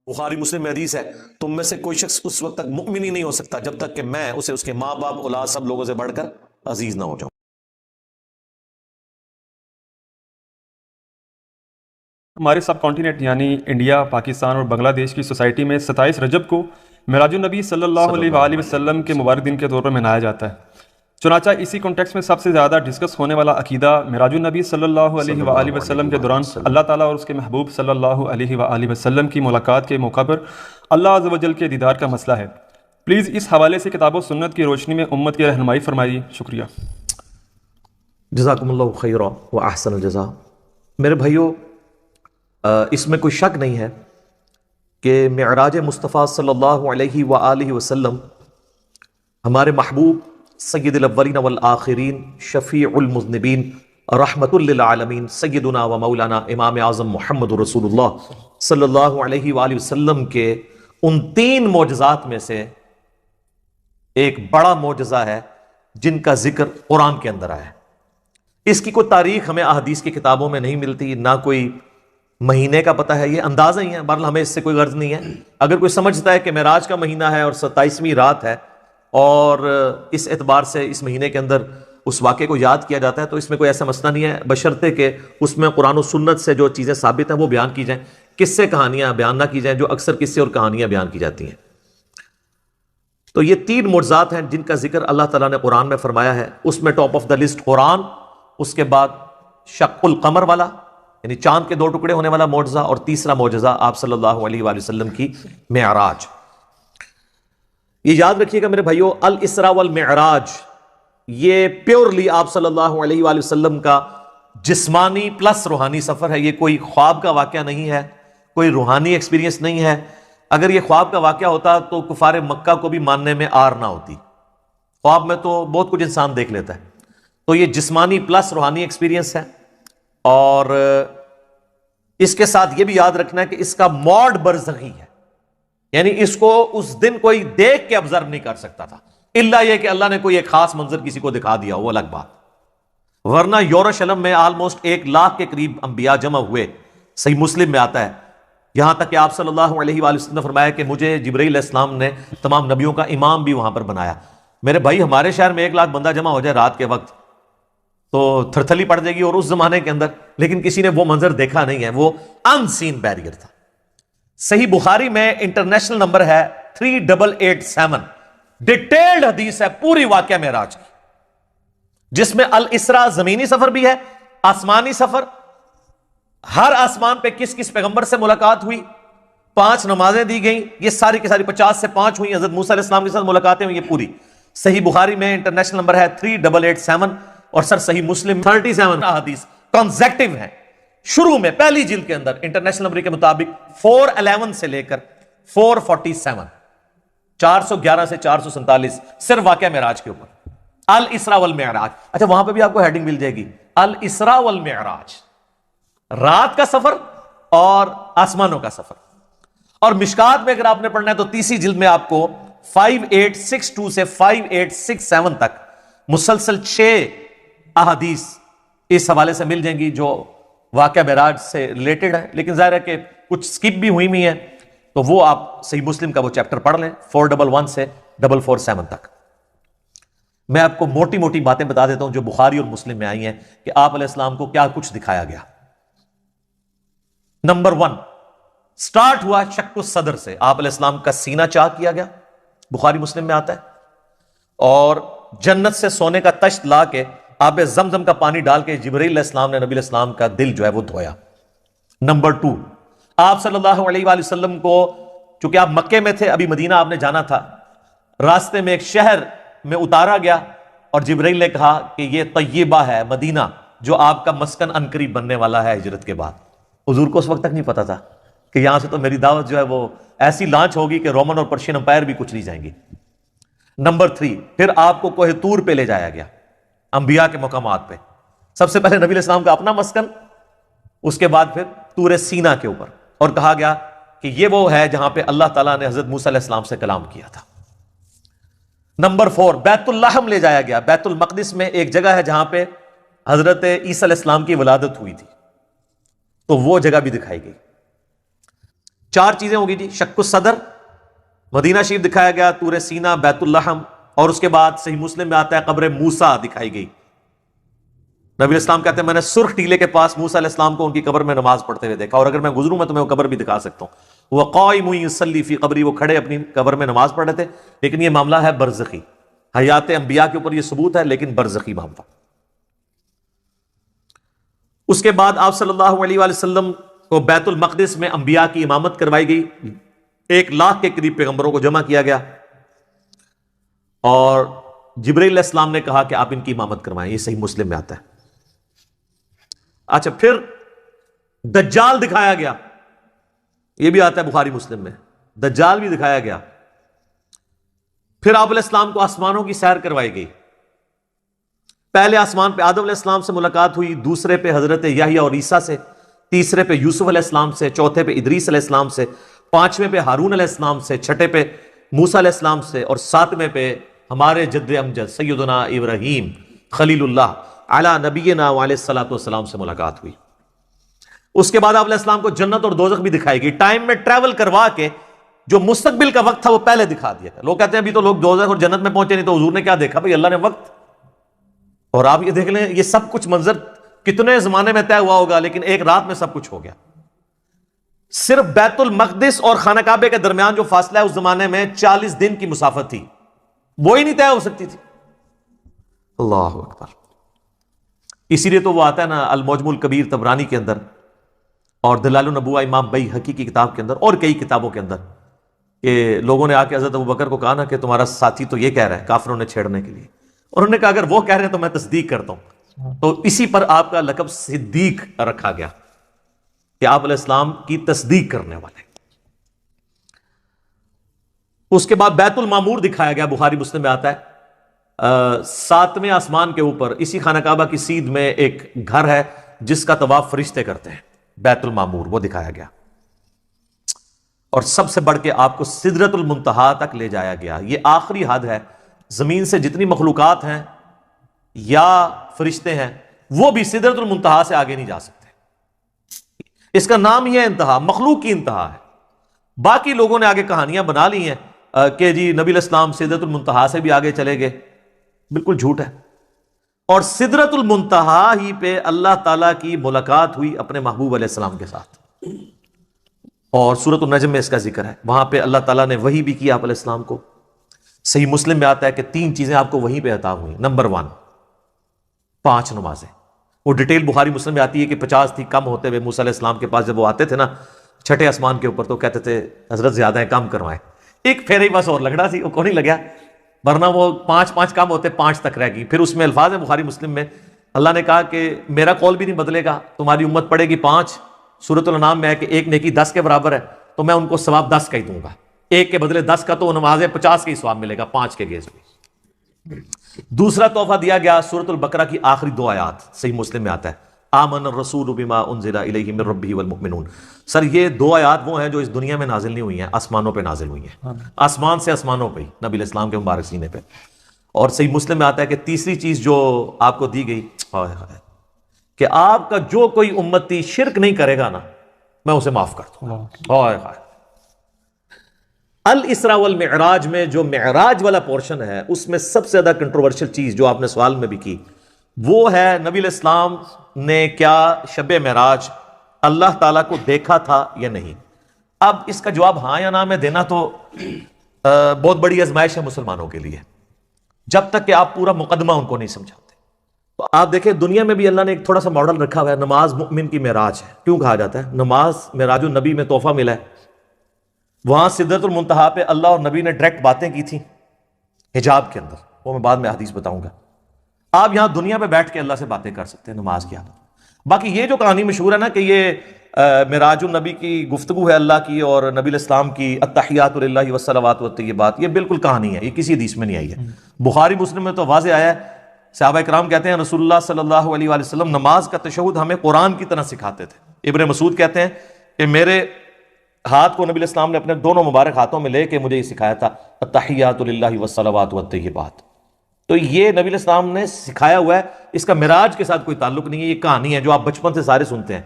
بخاری مسلم میں حدیث ہے، تم میں سے کوئی شخص اس وقت تک مؤمن ہی نہیں ہو سکتا جب تک کہ میں اسے اس کے ماں باپ اولاد سب لوگوں سے بڑھ کر عزیز نہ ہو جاؤں۔ ہمارے سب کانٹیننٹ یعنی انڈیا، پاکستان اور بنگلہ دیش کی سوسائٹی میں 27 رجب کو معراج النبی صلی اللہ علیہ وآلہ وسلم کے مبارک دن کے طور پر منایا جاتا ہے۔ چنانچہ اسی کانٹیکس میں سب سے زیادہ ڈسکس ہونے والا عقیدہ معراج النبی صلی اللہ علیہ وآلہ وسلم کے دوران اللہ تعالیٰ اور اس کے محبوب صلی اللہ علیہ وآلہ وسلم کی ملاقات کے موقع پر اللہ عز و جل کے دیدار کا مسئلہ ہے۔ پلیز اس حوالے سے کتاب و سنت کی روشنی میں امت کی رہنمائی فرمائیے، شکریہ۔ جزاکم اللہ خیرا و احسن الجزا۔ میرے بھائیو، اس میں کوئی شک نہیں ہے کہ معراج مصطفیٰ صلی اللہ علیہ وآلہ وسلم ہمارے محبوب سید الاولین والآخرین، شفیع المذنبین، رحمت للعالمین، سیدنا و مولانا امام اعظم محمد رسول اللہ صلی اللہ علیہ وآلہ وسلم کے ان 3 معجزات میں سے ایک بڑا معجزہ ہے جن کا ذکر قرآن کے اندر آیا ہے۔ اس کی کوئی تاریخ ہمیں احادیث کی کتابوں میں نہیں ملتی، نہ کوئی مہینے کا پتہ ہے، یہ اندازہ ہی ہے، بہرحال ہمیں اس سے کوئی غرض نہیں ہے۔ اگر کوئی سمجھتا ہے کہ معراج کا مہینہ ہے اور 27ویں رات ہے اور اس اعتبار سے اس مہینے کے اندر اس واقعے کو یاد کیا جاتا ہے، تو اس میں کوئی ایسا مسئلہ نہیں ہے، بشرطے کہ اس میں قرآن و سنت سے جو چیزیں ثابت ہیں وہ بیان کی جائیں، قصے کہانیاں بیان نہ کی جائیں جو اکثر قصے اور کہانیاں بیان کی جاتی ہیں۔ تو یہ 3 معجزات ہیں جن کا ذکر اللہ تعالیٰ نے قرآن میں فرمایا ہے۔ اس میں ٹاپ آف دا لسٹ قرآن، اس کے بعد شق القمر والا یعنی چاند کے 2 ٹکڑے ہونے والا معجزہ، اور تیسرا معجزہ آپ صلی اللہ علیہ وآلہ وسلم کی معراج۔ یہ یاد رکھیے گا میرے بھائیو، الاسراء والمعراج یہ پیورلی آپ صلی اللہ علیہ وآلہ وسلم کا جسمانی پلس روحانی سفر ہے۔ یہ کوئی خواب کا واقعہ نہیں ہے، کوئی روحانی ایکسپیرینس نہیں ہے۔ اگر یہ خواب کا واقعہ ہوتا تو کفار مکہ کو بھی ماننے میں آر نہ ہوتی۔ خواب میں تو بہت کچھ انسان دیکھ لیتا ہے، تو یہ جسمانی پلس روحانی ایکسپیرینس ہے۔ اور اس کے ساتھ یہ بھی یاد رکھنا ہے کہ اس کا موڈ برزخی ہے، یعنی اس کو اس دن کوئی دیکھ کے آبزرو نہیں کر سکتا تھا، الا یہ کہ اللہ نے کوئی ایک خاص منظر کسی کو دکھا دیا، وہ الگ بات۔ ورنہ یروشلم میں آلموسٹ 1 لاکھ کے قریب انبیاء جمع ہوئے، صحیح مسلم میں آتا ہے، یہاں تک کہ آپ صلی اللہ علیہ وآلہ وسلم نے فرمایا کہ مجھے جبرائیل علیہ السلام نے تمام نبیوں کا امام بھی وہاں پر بنایا۔ میرے بھائی، ہمارے شہر میں 1 لاکھ بندہ جمع ہو جائے رات کے وقت تو تھرتھلی پڑ جائے گی، اور اس زمانے کے اندر لیکن کسی نے وہ منظر دیکھا نہیں ہے، وہ ان سین بیریئر تھا۔ صحیح بخاری میں انٹرنیشنل نمبر ہے 3887، ڈیٹیلڈ حدیث ہے پوری واقعہ معراج کی، جس میں الاسراء زمینی سفر بھی ہے، آسمانی سفر، ہر آسمان پہ کس کس پیغمبر سے ملاقات ہوئی، 5 نمازیں دی گئیں، یہ ساری کی ساری 50 سے 5 ہوئی، حضرت موسیٰ علیہ السلام کے ساتھ ملاقاتیں ہوئی، یہ پوری صحیح بخاری میں انٹرنیشنل نمبر ہے 3887، اور سر صحیح مسلم 37 احادیث کنزیکٹیو ہیں۔ شروع میں پہلی جلد کے اندر انٹرنیشنل نمبر کے مطابق 411 سے لے کر 447، 411 سے 447 صرف واقعہ معراج کے اوپر، الاسراء والمعراج۔ اچھا، وہاں پہ بھی آپ کو ہیڈنگ مل جائے گی، الاسراء والمعراج، رات کا سفر اور آسمانوں کا سفر۔ اور مشکات میں اگر آپ نے پڑھنا ہے تو تیسری جلد میں آپ کو 5862 سے 5867 تک مسلسل 6 احادیث اس حوالے سے مل جائیں گی جو واقعہ معراج سے ریلیٹڈ ہے، لیکن ظاہر ہے کہ کچھ سکپ بھی ہوئی ہیں، تو وہ آپ صحیح مسلم کا وہ چیپٹر پڑھ لیں 411 سے 447 تک۔ میں آپ کو موٹی موٹی باتیں بتا دیتا ہوں جو بخاری اور مسلم میں آئی ہیں کہ آپ علیہ السلام کو کیا کچھ دکھایا گیا۔ نمبر 1، سٹارٹ ہوا شق الصدر سے، آپ علیہ السلام کا سینہ چاک کیا گیا، بخاری مسلم میں آتا ہے، اور جنت سے سونے کا تشت لا کے آب زمزم کا پانی ڈال کے جبرائیل علیہ السلام نے نبی علیہ السلام کا دل جو ہے وہ دھویا۔ نمبر 2، آپ صلی اللہ علیہ وآلہ وسلم کو، چونکہ آپ مکے میں تھے، ابھی مدینہ آپ نے جانا تھا، راستے میں ایک شہر میں اتارا گیا اور جبرائیل نے کہا کہ یہ طیبہ ہے، مدینہ، جو آپ کا مسکن عنقریب بننے والا ہے ہجرت کے بعد۔ حضور کو اس وقت تک نہیں پتا تھا کہ یہاں سے تو میری دعوت جو ہے وہ ایسی لانچ ہوگی کہ رومن اور پرشین امپائر بھی کچھ نہیں جائیں گی۔ نمبر 3، پھر آپ کو کوہ طور پہ لے جایا گیا، انبیاء کے مقامات پہ، سب سے پہلے نبی علیہ السلام کا اپنا مسکن، اس کے بعد پھر طور سینا کے اوپر، اور کہا گیا کہ یہ وہ ہے جہاں پہ اللہ تعالیٰ نے حضرت موسیٰ علیہ السلام سے کلام کیا تھا۔ نمبر 4، بیت اللحم لے جایا گیا، بیت المقدس میں ایک جگہ ہے جہاں پہ حضرت عیسیٰ علیہ السلام کی ولادت ہوئی تھی، تو وہ جگہ بھی دکھائی گئی۔ 4 چیزیں ہوگی جی. شق الصدر، مدینہ شریف دکھایا گیا، طور سینا، بیت اللحم، اور اس کے بعد صحیح مسلم میں آتا ہے قبر موسیٰ دکھائی گئی. نبی علیہ السلام کہتے ہیں میں نے سرخ ٹیلے کے پاس موسیٰ علیہ السلام کو ان کی قبر میں نماز پڑھتے ہوئے دیکھا، اور اگر میں گزروں میں تمہیں وہ قبر بھی دکھا سکتا ہوں. وہ قائم یصلی فی قبری، وہ کھڑے اپنی قبر میں نماز پڑھ رہے تھے. لیکن یہ معاملہ ہے برزخی، حیات انبیاء کے اوپر یہ ثبوت ہے، لیکن برزخی معاملہ. اس کے بعد آپ صلی اللہ علیہ وآلہ وسلم کو بیت المقدس میں انبیاء کی امامت کروائی گئی. 1 لاکھ کے قریب پیغمبروں کو جمع کیا گیا، اور جبرائیل علیہ السلام نے کہا کہ آپ ان کی امامت کروائیں. یہ صحیح مسلم میں آتا ہے. اچھا، پھر دجال دکھایا گیا، یہ بھی آتا ہے بخاری مسلم میں. دجال بھی دکھایا گیا. پھر آپ علیہ السلام کو آسمانوں کی سیر کروائی گئی. پہلے آسمان پہ آدم علیہ السلام سے ملاقات ہوئی، دوسرے پہ حضرت یحییٰ اور عیسیٰ سے، تیسرے پہ یوسف علیہ السلام سے، چوتھے پہ ادریس علیہ السلام سے، 5ویں پہ ہارون علیہ السلام سے، 6 پہ موسیٰ علیہ السلام سے، اور 7ویں پہ ہمارے جد امجد سیدنا ابراہیم خلیل اللہ علی نبینا وعلیہ الصلوۃ والسلام سے ملاقات ہوئی. اس کے بعد آپ علیہ السلام کو جنت اور دوزخ بھی دکھائی گئی، ٹائم میں ٹریول کروا کے جو مستقبل کا وقت تھا وہ پہلے دکھا دیا تھا. لوگ کہتے ہیں ابھی تو لوگ دوزخ اور جنت میں پہنچے نہیں، تو حضور نے کیا دیکھا؟ بھئی اللہ نے وقت. اور آپ یہ دیکھ لیں، یہ سب کچھ منظر کتنے زمانے میں طے ہوا ہوگا، لیکن ایک رات میں سب کچھ ہو گیا. صرف بیت المقدس اور خانہ کعبے کے درمیان جو فاصلہ ہے اس زمانے میں 40 دن کی مسافت تھی، وہی نہیں طے ہو سکتی تھی. اللہ اکبر. اسی لیے تو وہ آتا ہے نا المعجم الکبیر طبرانی کے اندر، اور دلائل النبوہ امام بیہقی کی کتاب کے اندر، اور کئی کتابوں کے اندر، کہ لوگوں نے آ کے حضرت ابوبکر کو کہا نا کہ تمہارا ساتھی تو یہ کہہ رہا ہے کافروں نے چھیڑنے کے لیے، اور انہوں نے کہا اگر وہ کہہ رہے ہیں تو میں تصدیق کرتا ہوں. تو اسی پر آپ کا لقب صدیق رکھا گیا کہ آپ علیہ السلام کی تصدیق کرنے والے. اس کے بعد بیت المعمور دکھایا گیا، بخاری مسلم میں آتا ہے. 7ویں آسمان کے اوپر اسی خانہ کعبہ کی سیدھ میں ایک گھر ہے جس کا طواف فرشتے کرتے ہیں، بیت المعمور، وہ دکھایا گیا. اور سب سے بڑھ کے آپ کو سدرۃ المنتہا تک لے جایا گیا. یہ آخری حد ہے. زمین سے جتنی مخلوقات ہیں یا فرشتے ہیں وہ بھی سدرۃ المنتہا سے آگے نہیں جا سکتے. اس کا نام ہی ہے انتہا، مخلوق کی انتہا ہے. باقی لوگوں نے آگے کہانیاں بنا لی ہیں کہ جی نبی علیہ السلام سدرۃ المنتہا سے بھی آگے چلے گئے. بالکل جھوٹ ہے. اور سدرۃ المنتہا ہی پہ اللہ تعالیٰ کی ملاقات ہوئی اپنے محبوب علیہ السلام کے ساتھ، اور سورۃ النجم میں اس کا ذکر ہے. وہاں پہ اللہ تعالیٰ نے وحی بھی کی آپ علیہ السلام کو. صحیح مسلم میں آتا ہے کہ 3 چیزیں آپ کو وہیں پہ عطا ہوئی. نمبر 1 5 نمازیں. وہ ڈیٹیل بخاری مسلم میں آتی ہے کہ 50 تھی، کم ہوتے ہوئے موسیٰ علیہ السلام کے پاس جب وہ آتے تھے نا 6 آسمان کے اوپر، تو کہتے تھے حضرت زیادہ ہیں، کم کروائیں. ایک پھیرے ہی بس اور لگنا سی، وہ کو نہیں لگیا، ورنہ وہ 5 کم ہوتے 5 تک رہ گئی. پھر اس میں الفاظ ہیں بخاری مسلم میں، اللہ نے کہا کہ میرا قول بھی نہیں بدلے گا، تمہاری امت پڑے گی 5. سورۃ الانعام میں ہے کہ ایک نیکی 10 کے برابر ہے، تو میں ان کو ثواب 10 کا ہی دوں گا. 1 کے بدلے 10 کا، تو نمازیں 50 کا ہی ثواب ملے گا 5 کے گیز میں. دوسرا تحفہ دیا گیا سورۃ البقرہ کی آخری 2 آیات. صحیح مسلم میں آتا ہے آمن الرسول بما انزل الیہ من ربہ والمؤمنون. سر یہ 2 آیات وہ ہیں جو اس دنیا میں نازل نہیں ہوئی ہیں، آسمانوں پہ نازل ہوئی ہیں، آسمان سے آسمانوں پہ نبی علیہ السلام کے مبارک سینے پہ. اور صحیح مسلم میں آتا ہے کہ تیسری چیز جو آپ کو دی گئی کہ آپ کا جو کوئی امتی شرک نہیں کرے گا نا میں اسے معاف کر دوں گا. الاسراء والمعراج میں جو معراج والا پورشن ہے اس میں سب سے زیادہ کنٹروورشل چیز جو آپ نے سوال میں بھی کی وہ ہے نبی علیہ السلام نے کیا شب معراج اللہ تعالیٰ کو دیکھا تھا یا نہیں. اب اس کا جواب ہاں یا نہ میں دینا تو بہت بڑی آزمائش ہے مسلمانوں کے لیے، جب تک کہ آپ پورا مقدمہ ان کو نہیں سمجھاتے. تو آپ دیکھیں دنیا میں بھی اللہ نے ایک تھوڑا سا ماڈل رکھا ہوا ہے. نماز مؤمن کی معراج ہے. کیوں کہا جاتا ہے نماز معراج النبی میں تحفہ ملا ہے؟ وہاں سدرۃ المنتہا پہ اللہ اور نبی نے ڈائریکٹ باتیں کی تھیں حجاب کے اندر، وہ میں بعد میں حدیث بتاؤں گا. آپ یہاں دنیا پہ بیٹھ کے اللہ سے باتیں کر سکتے ہیں نماز کی حالت. باقی یہ جو کہانی مشہور ہے نا کہ یہ معراج النبی کی گفتگو ہے اللہ کی اور نبی علیہ السلام کی التحیات للہ والصلوات والطیبات، یہ بالکل کہانی ہے، یہ کسی حدیث میں نہیں آئی ہے. بخاری مسلم میں تو واضح آیا ہے. صحابہ کرام کہتے ہیں رسول اللہ صلی اللہ علیہ وآلہ وسلم نماز کا تشہد ہمیں قرآن کی طرح سکھاتے تھے. ابن مسعود کہتے ہیں کہ میرے ہاتھ کو نبی علیہ السلام نے اپنے دونوں مبارک ہاتھوں میں لے کے مجھے یہ سکھایا تھا التحیات للہ والصلوات والطیبات. تو یہ نبی علیہ السلام نے سکھایا ہوا ہے، اس کا معراج کے ساتھ کوئی تعلق نہیں ہے. یہ کہانی ہے جو آپ بچپن سے سارے سنتے ہیں.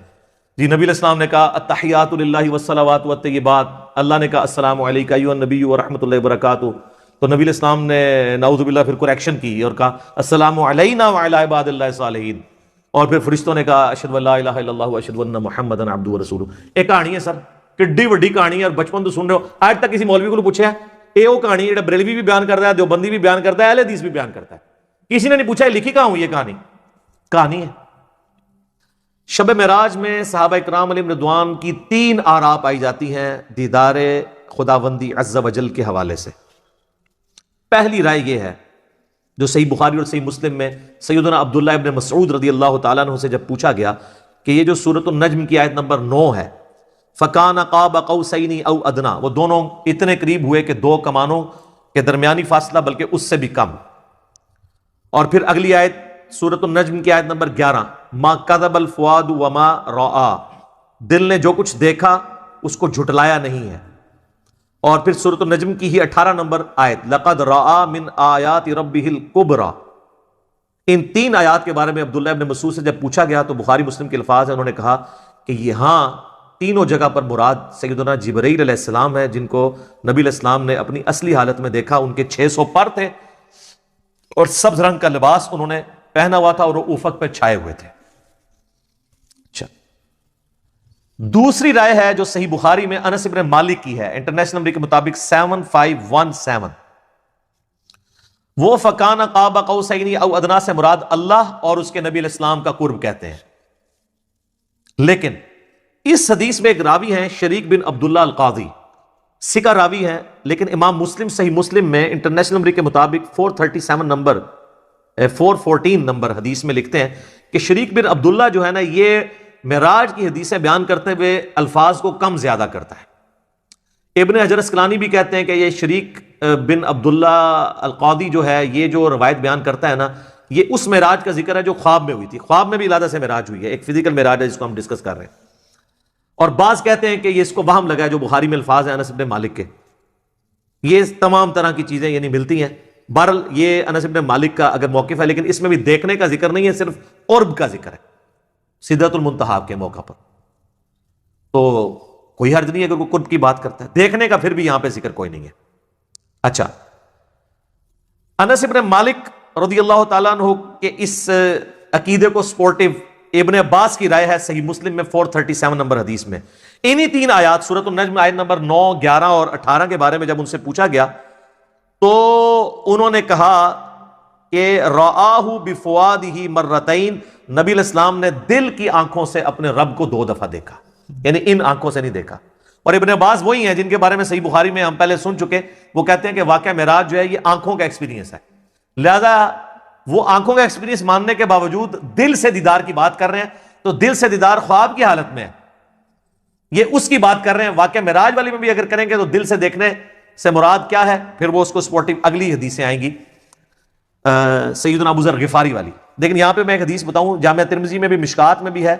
جی نبی علیہ السلام نے کہا التحیات للہ والصلوات والطیبات، اللہ نے کہا السلام علیکم ایھا النبی ورحمۃ اللہ وبرکاتہ، تو نبی علیہ السلام نے نعوذ باللہ پھر کریکشن کی اور کہا السلام علینا وعلی عباد اللہ الصالحین، اور پھر فرشتوں نے کہا اشہد ان لا الہ الا اللہ واشہد ان محمدا عبدہ ورسولہ۔ ایک کہانی ہے سر، کڈی وڈی کہانی ہے، اور بچپن تو سن رہے ہو، آج تک کسی مولوی کو پوچھا ہے یہ وہ کہانی ہے بریلوی بھی بیان کرتا ہے، دیوبندی بھی بیان کرتا ہے، اہل حدیث بھی بیان کرتا ہے، کسی نے نہیں پوچھا لکھی کہاں ہوئی یہ کہانی ہے۔ شب معراج میں صحابہ اکرام علیہم رضوان کی 3 آراء پائی جاتی ہیں دیدار خداوندی عز و جل کے حوالے سے۔ پہلی رائے یہ ہے جو صحیح بخاری اور صحیح مسلم میں سیدنا عبداللہ ابن مسعود رضی اللہ تعالیٰ عنہ سے جب پوچھا گیا کہ یہ جو سورۃ النجم کی آیت نمبر 9 ہے فَكَانَ قَابَ قَوْسَيْنِ أَوْ أَدْنَىٰ، وہ دونوں اتنے قریب ہوئے کہ 2 کمانوں کے درمیانی فاصلہ بلکہ اس سے بھی کم، اور پھر اگلی آیت سورۃ النجم کی آیت نمبر 11 مَا كَذَبَ الْفُؤَادُ وَمَا رَأَىٰ، دل نے جو کچھ دیکھا اس کو جھٹلایا نہیں ہے، اور پھر سورۃ النجم کی ہی 18 نمبر آیت لَقَدْ رَأَىٰ مِنْ آیَاتِ رَبِّهِ الْكُبْرَىٰ۔ ان 3 آیات کے بارے میں عبداللہ ابن مسعود سے جب پوچھا گیا تو بخاری مسلم کے الفاظ ہیں، انہوں نے کہا کہ یہاں تینوں جگہ پر مراد سیدنا جبرائیل علیہ السلام ہے، جن کو نبی علیہ السلام نے اپنی اصلی حالت میں دیکھا، ان کے 600 پر تھے اور سبز رنگ کا لباس انہوں نے پہنا ہوا تھا اور وہ افق پہ چھائے ہوئے تھے۔ اچھا، دوسری رائے ہے جو صحیح بخاری میں انس ابن مالک کی ہے، انٹرنیشنل نمبر کے مطابق 7517، وہ فَكَانَ قَابَ قَوْسَيْنِ أَوْ أَدْنَىٰ سے مراد اللہ اور اس کے نبی علیہ السلام کا قرب کہتے ہیں، لیکن اس حدیث میں ایک راوی ہیں شریک بن عبداللہ القاضی، ثقہ راوی ہیں، لیکن امام مسلم صحیح مسلم میں انٹرنیشنل نمبر کے مطابق 414 نمبر حدیث میں لکھتے ہیں کہ شریک بن عبداللہ جو ہے نا یہ معراج کی حدیثیں بیان کرتے ہوئے الفاظ کو کم زیادہ کرتا ہے۔ ابن حجر اسقلانی بھی کہتے ہیں کہ یہ شریک بن عبداللہ القاضی جو ہے یہ جو روایت بیان کرتا ہے نا یہ اس معراج کا ذکر ہے جو خواب میں ہوئی تھی، خواب میں بھی علیحدہ سے معراج ہوئی ہے، ایک فزیکل معراج ہے جس کو ہم ڈسکس کر رہے ہیں، اور بعض کہتے ہیں کہ یہ اس کو وہم لگا ہے جو بخاری میں الفاظ ہیں انس بن مالک کے، یہ تمام طرح کی چیزیں یعنی ملتی ہیں۔ بہرحال یہ انس بن مالک کا اگر موقف ہے، لیکن اس میں بھی دیکھنے کا ذکر نہیں ہے، صرف قرب کا ذکر ہے سدرۃ المنتہا کے موقع پر، تو کوئی حرج نہیں ہے اگر کوئی قرب کی بات کرتا ہے، دیکھنے کا پھر بھی یہاں پہ ذکر کوئی نہیں ہے۔ اچھا، انس بن مالک رضی اللہ تعالیٰ عنہ کے اس عقیدے کو سپورٹیو ابن عباس کی رائے ہے صحیح مسلم میں 437 نمبر حدیث میں، انہی 3 آیات سورۃ النجم آیت نمبر 9، 11 اور 18 کے بارے میں جب ان سے پوچھا گیا تو انہوں نے کہا کہ رآہ بفؤادہ مرتین، نبی علیہ السلام نے دل کی آنکھوں سے اپنے رب کو 2 دفعہ دیکھا، یعنی ان آنکھوں سے نہیں دیکھا۔ اور ابن عباس وہی ہیں جن کے بارے میں صحیح بخاری میں ہم پہلے سن چکے، وہ کہتے ہیں کہ واقعہ معراج جو ہے یہ آنکھوں کا ایکسپیرینس ہے، لہذا وہ آنکھوں کا ایکسپیرینس ماننے کے باوجود دل سے دیدار کی بات کر رہے ہیں، تو دل سے دیدار خواب کی حالت میں ہے، یہ اس کی بات کر رہے ہیں۔ واقعہ معراج والی میں بھی اگر کریں گے تو دل سے دیکھنے سے مراد کیا ہے، پھر وہ اس کو سپورٹنگ اگلی حدیثیں آئیں گی سیدنا ابو ذر غفاری والی۔ لیکن یہاں پہ میں ایک حدیث بتاؤں، جامعہ ترمذی میں بھی مشکات میں بھی ہے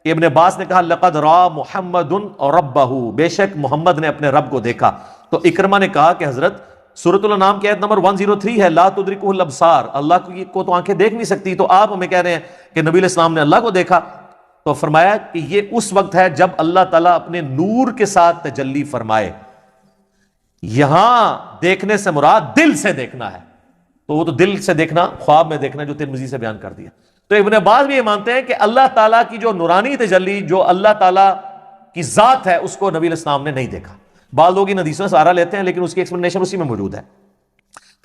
کہ ابن عباس نے کہا لقد را محمد ربہ، بے شک محمد نے اپنے رب کو دیکھا، تو اکرمہ نے کہا کہ حضرت سورۃ الانعام کی آیت نمبر 103 ہے لا تدرکہ الابصار، اللہ کو تو آنکھیں دیکھ نہیں سکتی، تو آپ ہمیں کہہ رہے ہیں کہ نبی علیہ السلام نے اللہ کو دیکھا، تو فرمایا کہ یہ اس وقت ہے جب اللہ تعالیٰ اپنے نور کے ساتھ تجلی فرمائے، یہاں دیکھنے سے مراد دل سے دیکھنا ہے، تو وہ تو دل سے دیکھنا خواب میں دیکھنا جو ترمذی سے بیان کر دیا۔ تو ابن عباس بھی یہ مانتے ہیں کہ اللہ تعالیٰ کی جو نورانی تجلی، جو اللہ تعالیٰ کی ذات ہے، اس کو نبی علیہ السلام نے نہیں دیکھا۔ بعض لوگ ان حدیثوں سے سہارا لیتے ہیں لیکن اس کی ایکسپلینیشن اسی میں موجود ہے۔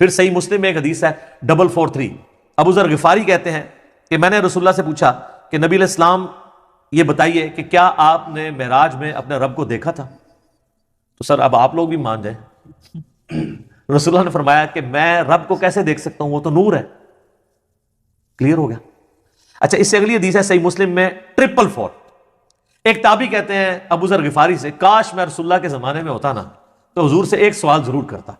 پھر صحیح مسلم میں ایک حدیث ہے 443، ابو ذر غفاری کہتے ہیں کہ میں نے رسول اللہ سے پوچھا کہ نبی علیہ السلام یہ بتائیے کہ کیا آپ نے معراج میں اپنے رب کو دیکھا تھا؟ تو سر اب آپ لوگ بھی مان جائیں، رسول اللہ نے فرمایا کہ میں رب کو کیسے دیکھ سکتا ہوں، وہ تو نور ہے۔ کلیئر ہو گیا؟ اچھا، اس سے اگلی حدیث ہے صحیح مسلم میں 444، ایک تابعی کہتے ہیں ابو ذر غفاری سے کاش میں رسول اللہ کے زمانے میں ہوتا نا تو حضور سے ایک سوال ضرور کرتا۔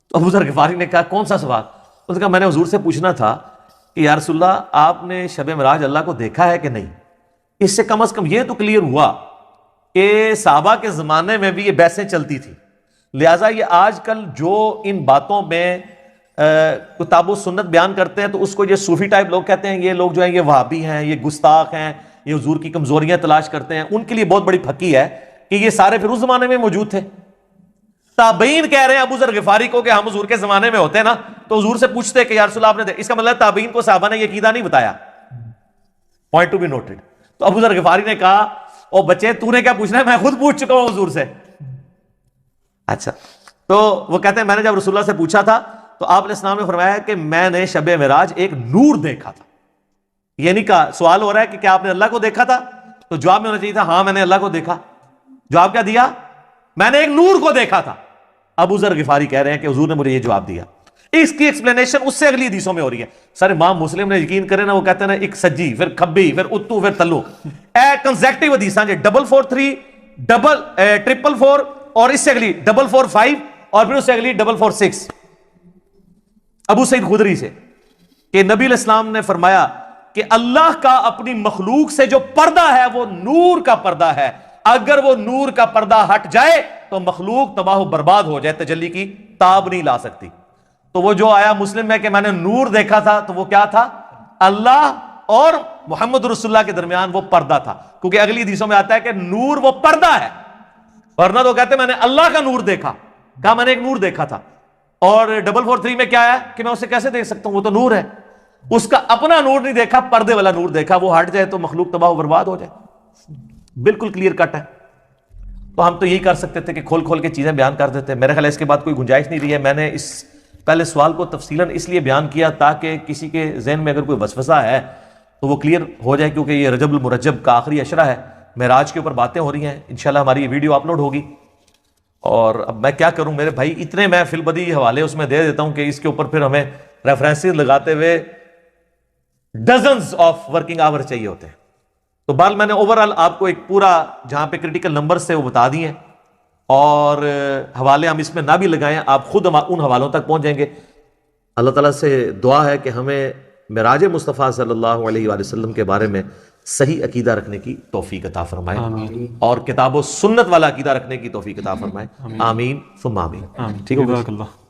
تو ابو ذر غفاری نے کہا کون سا سوال؟ اس نے کہا میں نے حضور سے پوچھنا تھا کہ یا رسول اللہ آپ نے شب معراج اللہ کو دیکھا ہے کہ نہیں؟ اس سے کم از کم یہ تو کلیئر ہوا کہ صحابہ کے زمانے میں بھی یہ بحثیں چلتی تھی، لہٰذا یہ آج کل جو ان باتوں میں کتاب و سنت بیان کرتے ہیں تو اس کو یہ صوفی ٹائپ لوگ کہتے ہیں، یہ لوگ جو ہیں یہ وہابی ہیں، یہ گستاخ ہیں، یہ حضور کی کمزوریاں تلاش کرتے ہیں، ان کے لیے بہت بڑی پھکی ہے کہ یہ سارے پھر اس زمانے میں موجود تھے۔ تابعین کہہ رہے ہیں ابو ذر غفاری کو کہ ہم حضور کے زمانے میں ہوتے نا تو حضور سے پوچھتے کہ یا رسول اللہ آپ نے، اس کا مطلب تابعین کو صحابہ نے یہ عقیدہ نہیں بتایا، پوائنٹ ٹو بی نوٹڈ۔ تو ابو ذر غفاری نے کہا او بچے تو نے کیا پوچھنا ہے، میں خود پوچھ چکا ہوں حضور سے۔ اچھا، تو وہ کہتے ہیں میں نے جب رسول اللہ سے پوچھا تھا تو آپ علیہ السلام نے فرمایا کہ میں نے شب معراج ایک نور دیکھا تھا۔ یہ نہیں کہا، سوال ہو رہا ہے کہ کیا آپ نے اللہ کو دیکھا تھا، تو جواب میں ہونا چاہیے تھا ہاں میں نے اللہ کو دیکھا۔ جواب کیا دیا؟ میں نے ایک نور کو دیکھا تھا۔ ابو ذر غفاری کہہ رہے ہیں کہ حضور نے مجھے یہ جواب دیا۔ اس کی ایکسپلینیشن اس سے اگلی حدیثوں میں ہو رہی ہے۔ سر امام مسلم نے یقین کرے نا، وہ کہتے ہیں نا ایک سجی پھر کھبی پھر اتو پھر تلو، کنزیکٹیو حدیثاں جی 443 444 اور اس سے اگلی 445 اور پھر اس سے اگلی 446 ابو سعید خدری سے کہ نبی علیہ السلام نے فرمایا کہ اللہ کا اپنی مخلوق سے جو پردہ ہے وہ نور کا پردہ ہے، اگر وہ نور کا پردہ ہٹ جائے تو مخلوق تباہ و برباد ہو جائے، تجلی کی تاب نہیں لا سکتی۔ تو وہ جو آیا مسلم میں کہ میں نے نور دیکھا تھا، تو وہ کیا تھا؟ اللہ اور محمد رسول اللہ کے درمیان وہ پردہ تھا، کیونکہ اگلی حدیثوں میں آتا ہے کہ نور وہ پردہ ہے، ورنہ تو کہتے ہیں میں نے اللہ کا نور دیکھا، کہا میں نے ایک نور دیکھا تھا۔ اور 443 میں کیا ہے کہ میں اسے کیسے دیکھ سکتا ہوں، وہ تو نور ہے، اس کا اپنا نور نہیں دیکھا، پردے والا نور دیکھا، وہ ہٹ جائے تو مخلوق تباہ و برباد ہو جائے۔ بالکل کلیئر کٹ ہے۔ تو ہم تو یہی کر سکتے تھے کہ کھول کھول کے چیزیں بیان کر دیتے، میرے خیال ہے اس کے بعد کوئی گنجائش نہیں رہی ہے۔ میں نے اس پہلے سوال کو تفصیلاً اس لیے بیان کیا تاکہ کسی کے ذہن میں اگر کوئی وسوسہ ہے تو وہ کلیئر ہو جائے، کیونکہ یہ رجب المرجب کا آخری عشرہ ہے، معراج کے اوپر باتیں ہو رہی ہیں، انشاءاللہ ہماری یہ ویڈیو اپلوڈ ہوگی۔ اور اب میں کیا کروں میرے بھائی، اتنے میں فی البدی حوالے اس میں دے دیتا ہوں کہ اس کے اوپر پھر ہمیں ریفرنسز لگاتے ہوئے ڈزنز آف ورکنگ آور چاہیے ہوتے ہیں۔ تو بہرحال میں نے اوورآل آپ کو ایک پورا جہاں پہ کریٹیکل نمبرز سے وہ بتا دیے ہیں، اور حوالے ہم اس میں نہ بھی لگائیں، آپ خود ان حوالوں تک پہنچ جائیں گے۔ اللہ تعالیٰ سے دعا ہے کہ ہمیں معراج مصطفیٰ صلی اللہ علیہ وآلہ وسلم کے بارے میں صحیح عقیدہ رکھنے کی توفیق عطا فرمائے، اور کتاب و سنت والا عقیدہ رکھنے کی توفیق عطا فرمائے۔ آمین ثم آمین۔ ٹھیک ہے۔